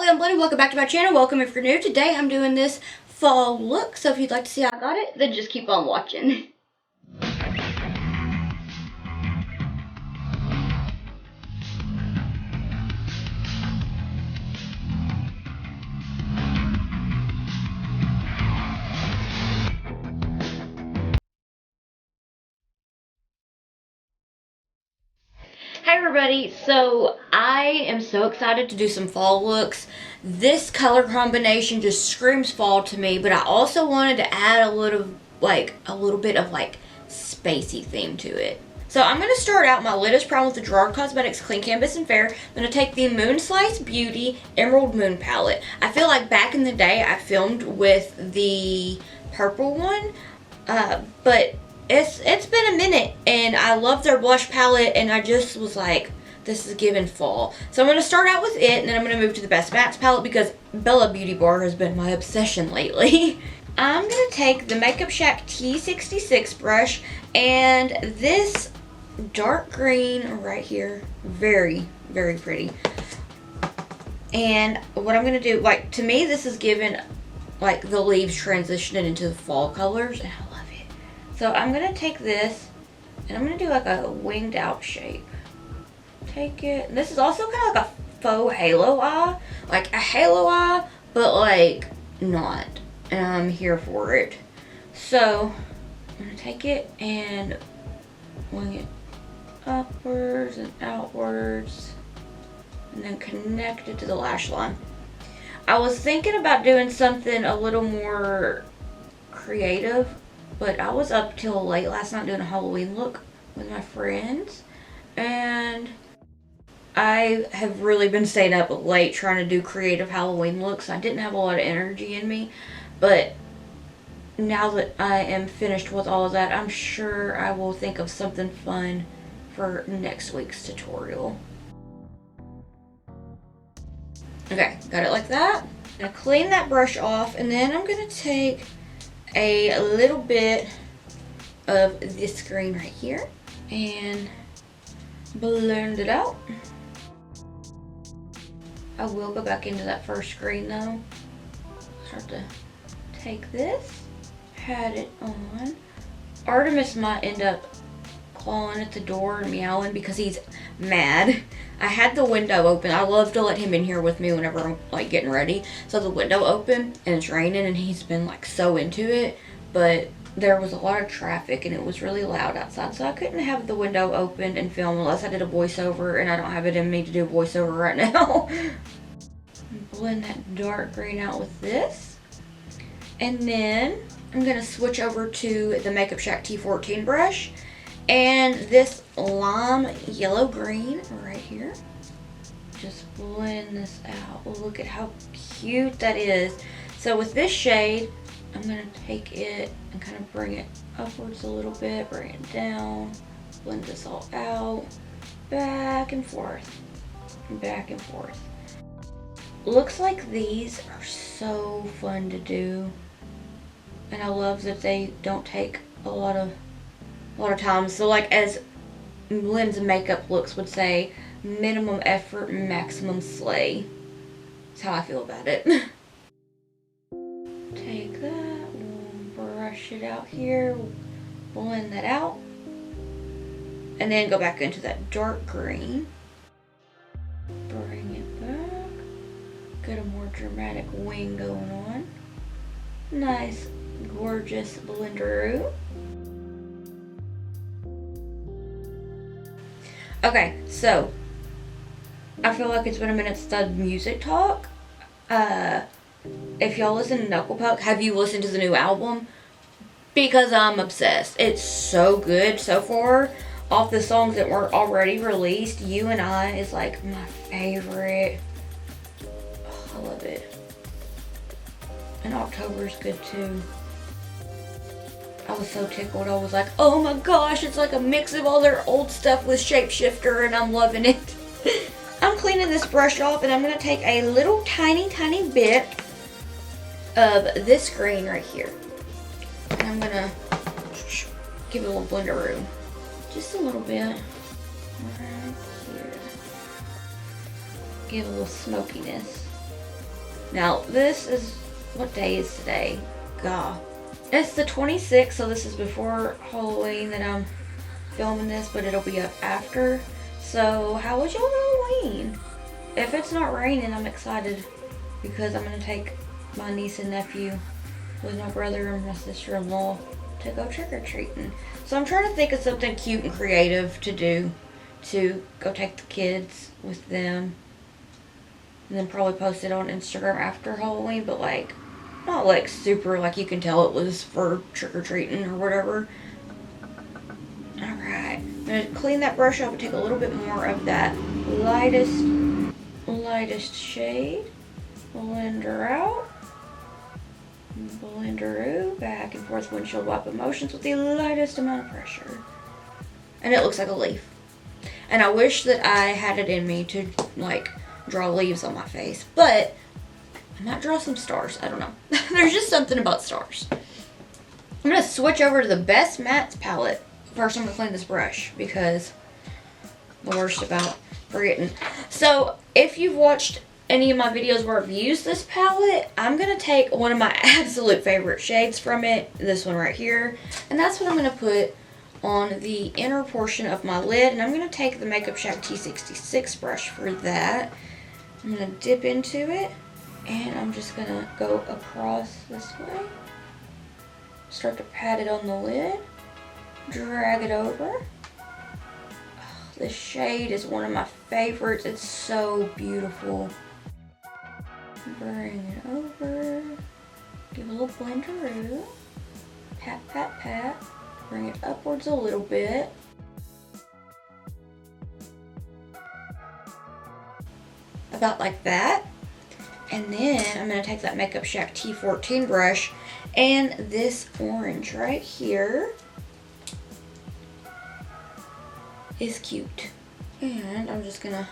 Hello, I'm Beaute. Welcome back to my channel. Welcome if you're new. Today I'm doing this fall look, so if you'd like to see how I got it, then just keep on watching. Hey everybody, so I am so excited to do some fall looks. This color combination just screams fall to me, but I also wanted to add a little bit of spacey theme to it. So I'm going to start out my lid is primed with the Gerard Cosmetics Clean Canvas and Fair. I'm going to take the Moon Slice Beauty Emerald Moon palette. I feel like back in the day I filmed with the purple one, but it's been a minute, and I love their blush palette, and I just was like, this is giving fall. So I'm going to start out with it, and then I'm going to move to the Best Mattes palette because Bella Beauty Bar has been my obsession lately. I'm going to take the Makeup Shack T66 brush, and this dark green right here, very, very pretty. And what I'm going to do, to me this is giving, the leaves transitioning into the fall colors, and I love it. So I'm going to take this, and I'm going to do a winged out shape. Take it. This is also kind of like a faux halo eye. Like a halo eye, but not. And I'm here for it. So I'm going to take it and wing it upwards and outwards. And then connect it to the lash line. I was thinking about doing something a little more creative, but I was up till late last night doing a Halloween look with my friends, and I have really been staying up late trying to do creative Halloween looks. I didn't have a lot of energy in me, but now that I am finished with all of that, I'm sure I will think of something fun for next week's tutorial. Okay, got it like that. I'm gonna clean that brush off, and then I'm gonna take a little bit of this green right here and blend it out. I will go back into that first green though. Start to take this, pat it on. Artemis might end up clawing at the door and meowing because he's mad. I had the window open. I love to let him in here with me whenever I'm getting ready. So the window open and it's raining, and he's been so into it, but there was a lot of traffic and it was really loud outside, so I couldn't have the window open and film unless I did a voiceover, and I don't have it in me to do a voiceover right now. Blend that dark green out with this, and then I'm gonna switch over to the Makeup Shack T14 brush and this lime yellow green right here. Just blend this out. Look at how cute that is. So with this shade, I'm gonna take it and kind of bring it upwards a little bit, bring it down, blend this all out, back and forth, back and forth. Looks like these are so fun to do, and I love that they don't take a lot of time. So as Lynn's makeup looks would say, minimum effort, maximum slay. That's how I feel about it. Take that, we'll brush it out here, blend that out, and then go back into that dark green. Bring it back, get a more dramatic wing going on. Nice, gorgeous blenderoo. Okay, so I feel like it's been a minute since I've music talk. If y'all listen to Knuckle Puck, have you listened to the new album? Because I'm obsessed. It's so good so far. Off the songs that were already released, You and I is my favorite. Oh, I love it. And October's good too. I was so tickled. I was like, oh my gosh, it's like a mix of all their old stuff with Shapeshifter, and I'm loving it. I'm cleaning this brush off, and I'm going to take a little tiny bit of this green right here. And I'm going to give it a little blenderoo. Just a little bit right here. Give it a little smokiness. Now, this is, what day is today? God. It's the 26th, so this is before Halloween that I'm filming this, but it'll be up after. So, how was your Halloween? If it's not raining, I'm excited because I'm going to take my niece and nephew with my brother and my sister-in-law to go trick-or-treating. So I'm trying to think of something cute and creative to do to go take the kids with them. And then probably post it on Instagram after Halloween, but like, not like super, like you can tell it was for trick-or-treating or whatever. Alright, I'm going to clean that brush up and take a little bit more of that lightest shade. Blend her out. Blenderoo, back and forth windshield wipe motions with the lightest amount of pressure. And it looks like a leaf. And I wish that I had it in me to like draw leaves on my face, but I might draw some stars. I don't know. There's just something about stars. I'm going to switch over to the Best Mattes palette. First, I'm going to clean this brush because the worst about forgetting. So, if you've watched any of my videos where I've used this palette, I'm going to take one of my absolute favorite shades from it, this one right here, and that's what I'm going to put on the inner portion of my lid, and I'm going to take the Makeup Shack T66 brush for that. I'm going to dip into it, and I'm just going to go across this way, start to pat it on the lid, drag it over. This shade is one of my favorites. It's so beautiful. Bring it over. Give a little blenderoo. Pat, pat, pat. Bring it upwards a little bit. About like that. And then I'm going to take that Makeup Shack T14 brush and this orange right here is cute. And I'm just gonna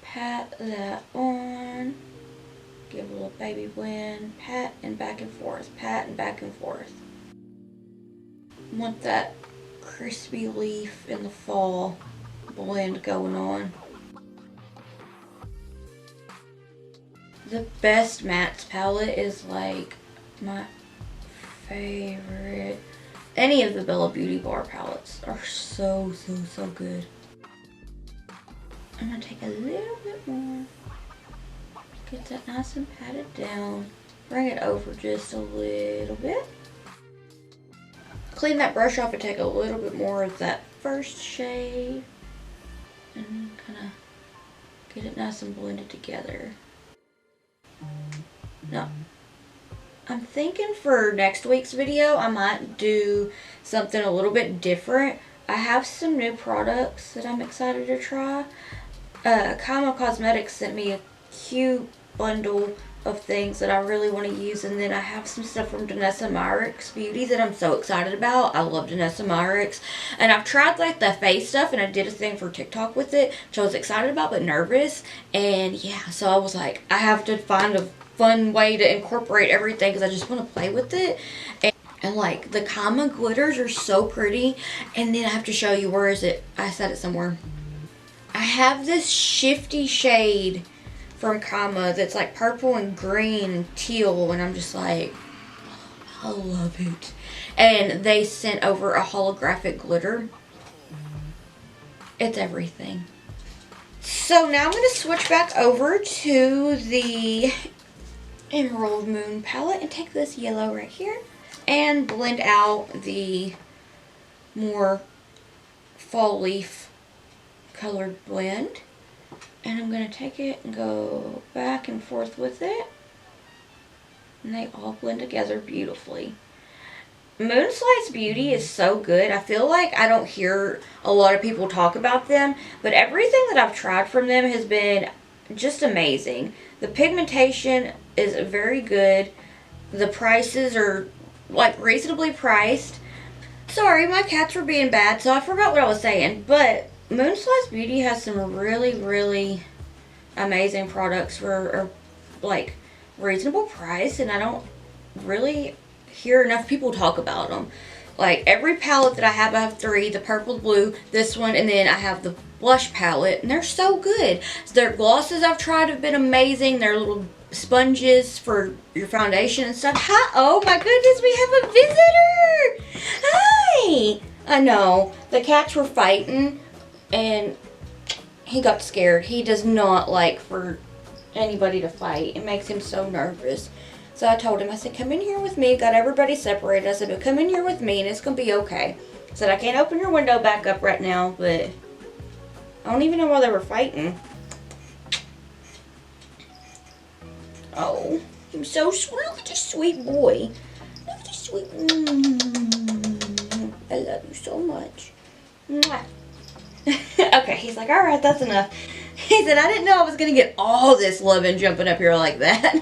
pat that on, give a little baby blend, pat and back and forth, pat and back and forth. Want that crispy leaf in the fall blend going on. The Best Mattes palette is like my favorite. Any of the Bella Beauty Bar palettes are so good. I'm going to take a little bit more. Get that nice and patted down. Bring it over just a little bit. Clean that brush off and take a little bit more of that first shade. And kind of get it nice and blended together. No. I'm thinking for next week's video, I might do something a little bit different. I have some new products that I'm excited to try. Kama Cosmetics sent me a cute bundle of things that I really want to use. And then I have some stuff from Danessa Myricks Beauty that I'm so excited about. I love Danessa Myricks. And I've tried like the face stuff and I did a thing for TikTok with it, which I was excited about but nervous. And yeah, so I was like, I have to find a fun way to incorporate everything because I just want to play with it. And like the Kama glitters are so pretty. And then I have to show you, where is it? I said it somewhere. I have this shifty shade from Kama that's like purple and green and teal, and I'm just like, I love it. And they sent over a holographic glitter. It's everything. So now I'm going to switch back over to the Emerald Moon palette and take this yellow right here and blend out the more fall leaf colored blend. And I'm going to take it and go back and forth with it. And they all blend together beautifully. Moonslice Beauty is so good. I feel like I don't hear a lot of people talk about them, but everything that I've tried from them has been just amazing. The pigmentation is very good. The prices are like reasonably priced. Sorry, my cats were being bad, so I forgot what I was saying, but Moonslice Beauty has some really amazing products for like reasonable price, and I don't really hear enough people talk about them. Like every palette that I have 3, the purple, blue, this one, and then I have the blush palette, and they're so good. So their glosses I've tried have been amazing. Their little sponges for your foundation and stuff. Hi, oh my goodness, we have a visitor! Hi! I know, the cats were fighting, and he got scared. He does not like for anybody to fight. It makes him so nervous. So I told him, I said, come in here with me. Got everybody separated. I said, but come in here with me and it's going to be okay. I said, I can't open your window back up right now, but I don't even know why they were fighting. Oh, he's so sweet. Look at this sweet boy. Look at this sweet. I love you so much. Mwah. Okay, he's like, all right, that's enough. He said, I didn't know I was going to get all this loving jumping up here like that.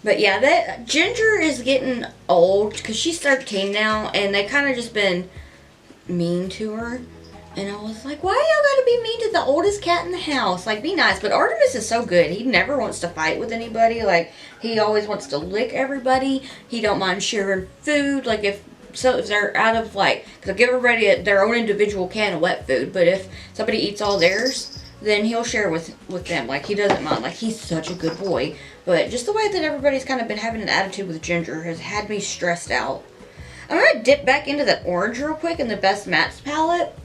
But yeah, that Ginger is getting old because she's 13 now, and they kind of just been mean to her. And I was like, why y'all gotta be mean to the oldest cat in the house? Like, be nice. But Artemis is so good. He never wants to fight with anybody. Like, he always wants to lick everybody. He don't mind sharing food. Like, if they're out of, like, they'll give everybody their own individual can of wet food. But if somebody eats all theirs, then he'll share with them. Like, he doesn't mind. Like, he's such a good boy. But just the way that everybody's kind of been having an attitude with Ginger has had me stressed out. I'm going to dip back into that orange real quick in the Best Mattes palette.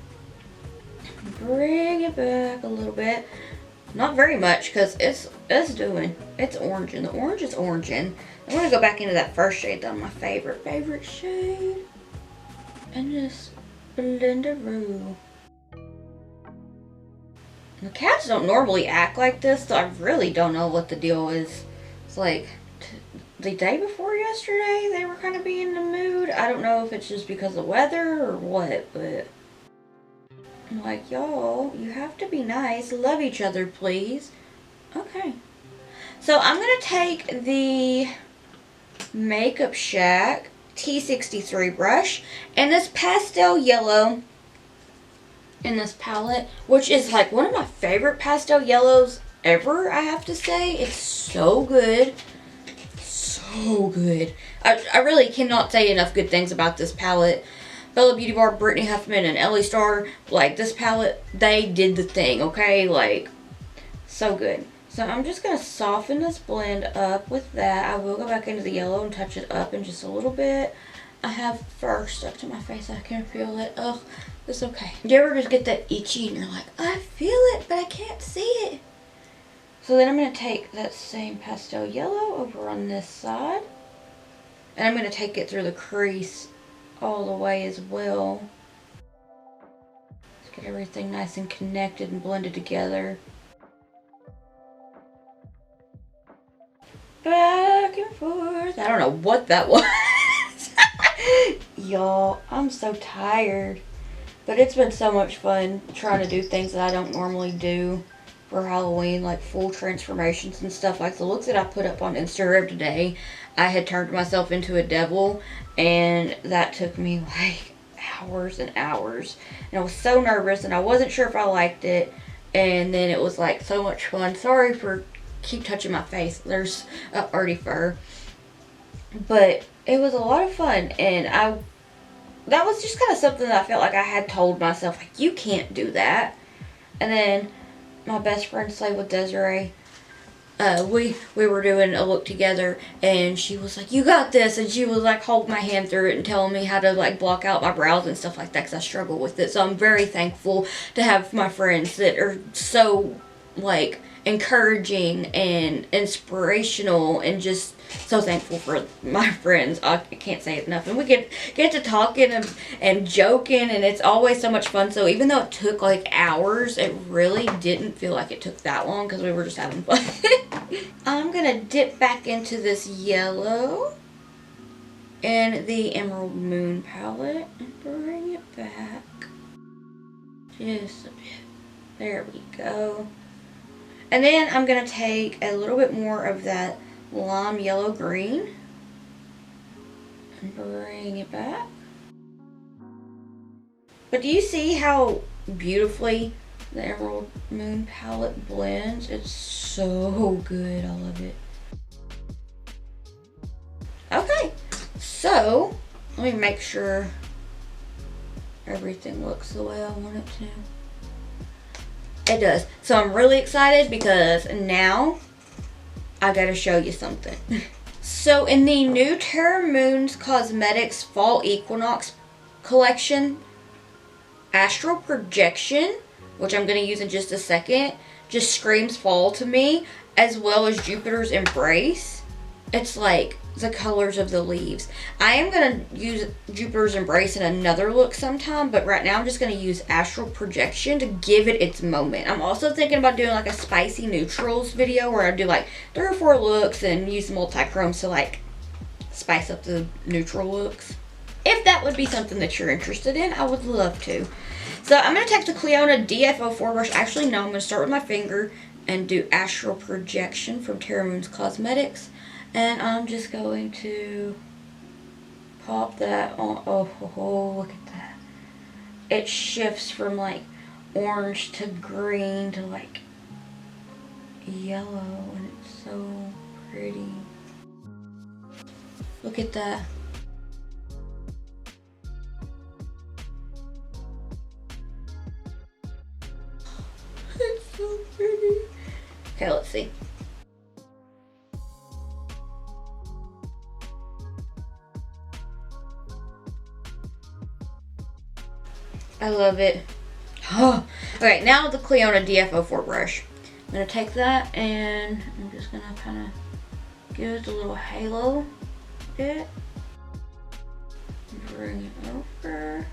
Bring it back a little bit. Not very much because it's oranging. The orange is oranging. I'm going to go back into that first shade, though, my favorite shade. And just blend it through. The cats don't normally act like this, so I really don't know what the deal is. It's like the day before yesterday, they were kind of being in the mood. I don't know if it's just because of weather or what, but I'm like, y'all, you have to be nice. Love each other, please. Okay. So I'm going to take the Makeup Shack T63 brush and this pastel yellow in this palette, which is like one of my favorite pastel yellows ever, I have to say. It's so good. So good. I really cannot say enough good things about this palette. Bella Beauty Bar, Brittany Huffman, and Ellie Star, like this palette, they did the thing, okay? Like, so good. So I'm just going to soften this blend up with that. I will go back into the yellow and touch it up in just a little bit. I have fur stuck to my face. I can feel it. Ugh, it's okay. Do you ever just get that itchy and you're like, I feel it, but I can't see it? So then I'm going to take that same pastel yellow over on this side. And I'm going to take it through the crease all the way as well. Let's get everything nice and connected and blended together. Back and forth. I don't know what that was. Y'all, I'm so tired. But it's been so much fun trying to do things that I don't normally do for Halloween, like full transformations and stuff. Like the looks that I put up on Instagram today, I had turned myself into a devil, and that took me like hours and hours. And I was so nervous, and I wasn't sure if I liked it. And then it was like so much fun. Sorry for keep touching my face. There's already fur. But it was a lot of fun, and that was just kind of something that I felt like I had told myself, like, you can't do that. And then my best friend Slay with Desiree, we were doing a look together, and she was like, you got this, and she was like holding my hand through it and telling me how to like block out my brows and stuff like that, because I struggle with it. So I'm very thankful to have my friends that are so like encouraging and inspirational, and just so thankful for my friends. I can't say it enough. And we get to talking and joking, and it's always so much fun. So even though it took like hours, it really didn't feel like it took that long because we were just having fun. I'm gonna dip back into this yellow and the Emerald Moon palette and bring it back just a bit. There we go. And then I'm going to take a little bit more of that lime yellow green and bring it back. But do you see how beautifully the Emerald Moon palette blends? It's so good. I love it. Okay, so let me make sure everything looks the way I want it to. It does. So I'm really excited because now I gotta show you something. So in the new Terra Moons Cosmetics Fall Equinox collection, Astral Projection, which I'm going to use in just a second, just screams fall to me, as well as Jupiter's Embrace. It's like the colors of the leaves. I am going to use Jupiter's Embrace in another look sometime, but right now I'm just going to use Astral Projection to give it its moment. I'm also thinking about doing like a spicy neutrals video where I do like 3 or 4 looks and use multi-chromes to like spice up the neutral looks. If that would be something that you're interested in, I would love to. So I'm going to take the Clionadh DF04 brush. Actually, no, I'm going to start with my finger and do Astral Projection from Terra Moons Cosmetics. And I'm just going to pop that on. Oh, look at that. It shifts from like orange to green to like yellow, and it's so pretty. Look at that. It's so pretty. Okay, let's see. I love it. Oh. Okay, now the Clionadh DF04 brush. I'm going to take that and I'm just going to kind of give it a little halo bit. Bring it over.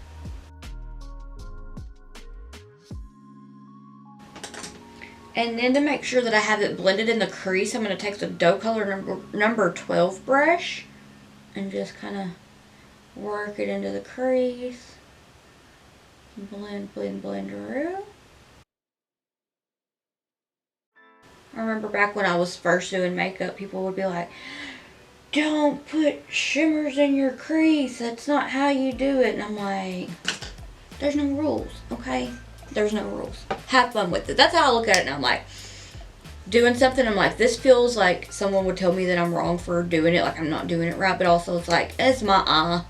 And then to make sure that I have it blended in the crease, I'm going to take the Doe Color number 12 brush and just kind of work it into the crease. Blend, blend, blend through. I remember back when I was first doing makeup, people would be like, don't put shimmers in your crease. That's not how you do it. And I'm like, there's no rules, okay? There's no rules. Have fun with it. That's how I look at it now. I'm like, doing something, I'm like, this feels like someone would tell me that I'm wrong for doing it, like I'm not doing it right, but also it's like, it's my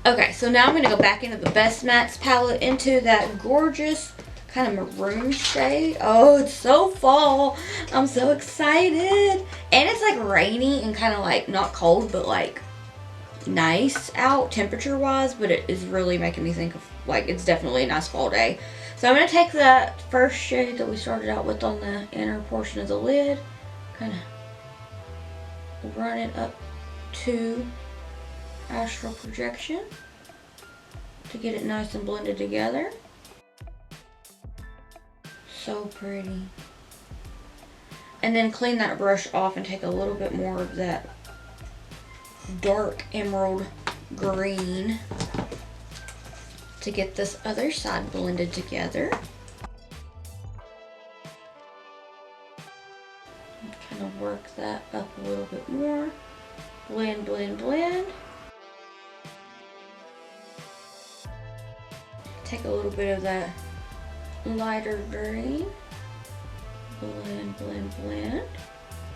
Okay, so now I'm going to go back into the Best Mattes palette, into that gorgeous kind of maroon shade. Oh, it's so fall. I'm so excited. And it's like rainy and kind of like not cold, but like nice out temperature wise, but it is really making me think of like it's definitely a nice fall day. So I'm going to take that first shade that we started out with on the inner portion of the lid, kind of run it up to Astral Projection to get it nice and blended together. So pretty. And then clean that brush off and take a little bit more of that dark emerald green to get this other side blended together. Kind of work that up a little bit more. Blend, blend, blend. Take a little bit of that lighter green. Blend, blend, blend.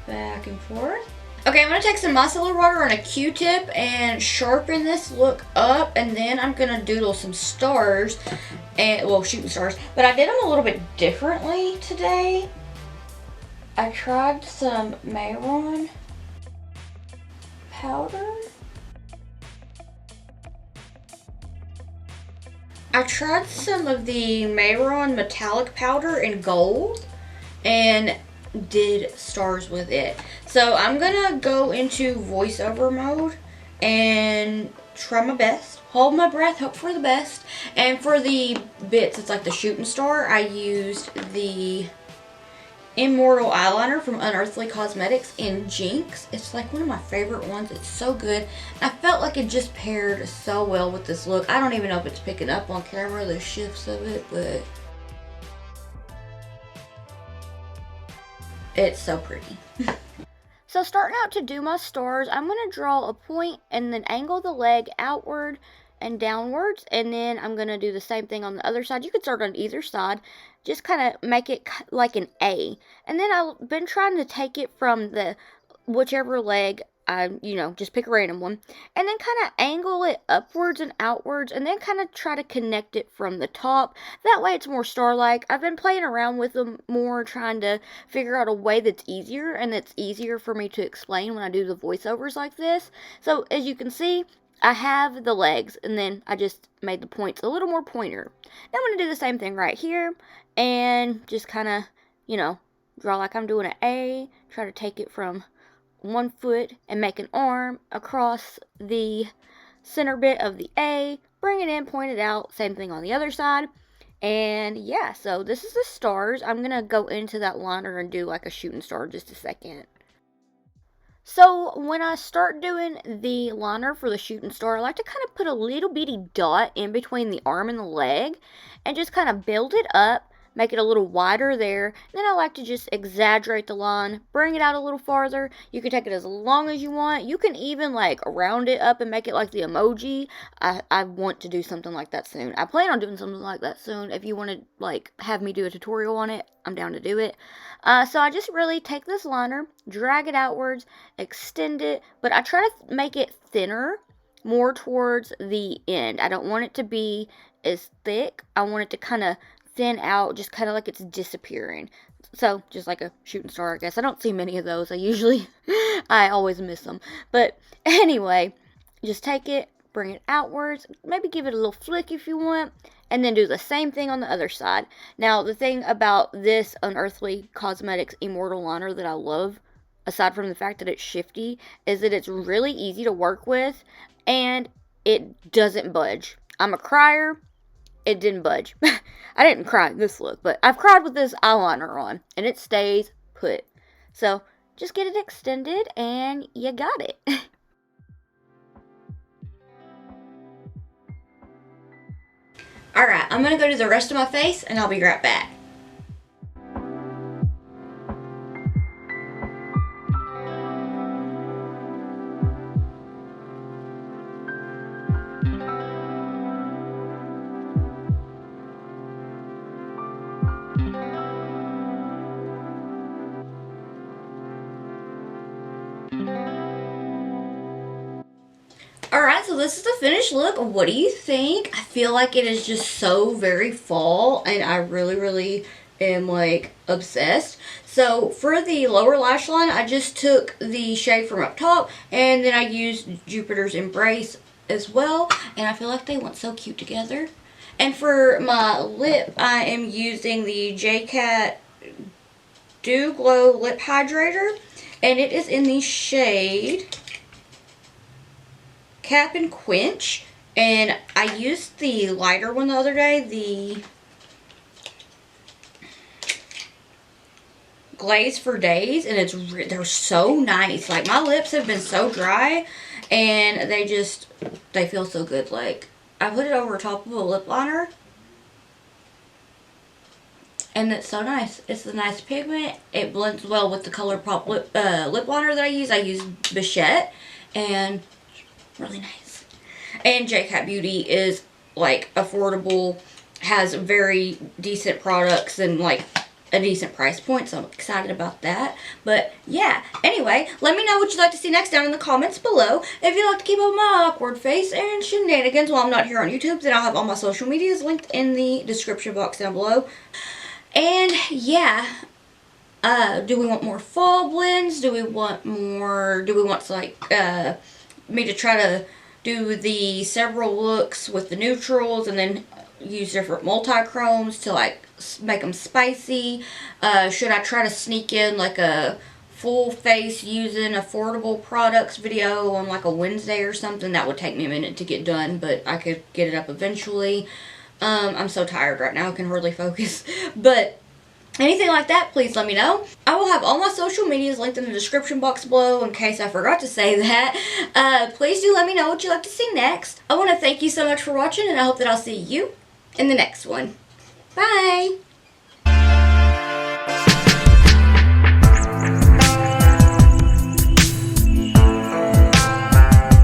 Back and forth. Okay, I'm going to take some micellar water on a Q-tip and sharpen this look up, and then I'm going to doodle some stars, and well, shooting stars, but I did them a little bit differently today. I tried some Mayron powder. I tried some of the Mayron metallic powder in gold and did stars with it. So I'm gonna go into voiceover mode and try my best, hold my breath, hope for the best. And for the bits, it's like the shooting star, I used the Immortal eyeliner from Unearthly Cosmetics in Jinx. It's like one of my favorite ones. It's so good. I felt like it just paired so well with this look. I don't even know if it's picking up on camera, the shifts of it, but it's so pretty. So starting out to do my stars, I'm going to draw a point and then angle the leg outward and downwards, and then I'm going to do the same thing on the other side. You could start on either side, just kind of make it like an A. And then I've been trying to take it from the whichever leg you know, just pick a random one. And then kind of angle it upwards and outwards. And then kind of try to connect it from the top. That way it's more star-like. I've been playing around with them more, trying to figure out a way that's easier. And that's easier for me to explain when I do the voiceovers like this. So as you can see, I have the legs, and then I just made the points a little more pointer. Now I'm going to do the same thing right here, and just kind of, you know, draw like I'm doing an A, try to take it from one foot and make an arm across the center bit of the A, bring it in, point it out, same thing on the other side. And yeah, so this is the stars. I'm going to go into that liner and do like a shooting star just a second. So when I start doing the liner for the shooting star, I like to kind of put a little bitty dot in between the arm and the leg and just kind of build it up, make it a little wider there. Then I like to just exaggerate the line, bring it out a little farther. You can take it as long as you want. You can even like round it up and make it like the emoji. I want to do something like that soon. I plan on doing something like that soon. If you want to like have me do a tutorial on it, I'm down to do it. So I just really take this liner, drag it outwards, extend it, but I try to make it thinner, more towards the end. I don't want it to be as thick. I want it to kind of thin out, just kind of like it's disappearing. So just like a shooting star, I guess. I don't see many of those. I always miss them. But anyway, just take it, bring it outwards, maybe give it a little flick if you want, and then do the same thing on the other side. Now, the thing about this Unearthly Cosmetics Immortal Liner that I love, aside from the fact that it's shifty, is that it's really easy to work with, and it doesn't budge. I'm a crier. It didn't budge. I didn't cry in this look, but I've cried with this eyeliner on, and it stays put. So, just get it extended, and you got it. Alright, I'm going to go to the rest of my face, and I'll be right back. Alright, so this is the finished look. What do you think? I feel like it is just so very fall, and I really am like obsessed. So for the lower lash line, I just took the shade from up top, and then I used Jupiter's Embrace as well, and I feel like they went so cute together. And for my lip, I am using the J-Cat Dew Glow Lip Hydrator, and it is in the shade Cap and Quench, and I used the lighter one the other day, the Glaze for Days, and they're so nice. Like, my lips have been so dry, and they feel so good. Like, I put it over top of a lip liner, and it's so nice. It's a nice pigment. It blends well with the ColourPop lip liner that I use. I use Beaute, and really nice. And J-Cat Beauty is like affordable, has very decent products, and like a decent price point, so I'm excited about that. But yeah, anyway, let me know what you'd like to see next down in the comments below. If you'd like to keep up my awkward face and shenanigans while I'm not here on YouTube, then I'll have all my social medias linked in the description box down below. And yeah, do we want more fall blends? Do we want like me to try to do the several looks with the neutrals and then use different multi-chromes to like make them spicy? Should I try to sneak in like a full face using affordable products video on like a Wednesday or something? That would take me a minute to get done, but I could get it up eventually. I'm so tired right now, I can hardly focus. But anything like that, please let me know. I will have all my social medias linked in the description box below in case I forgot to say that. Please do let me know what you'd like to see next. I want to thank you so much for watching, and I hope that I'll see you in the next one. Bye!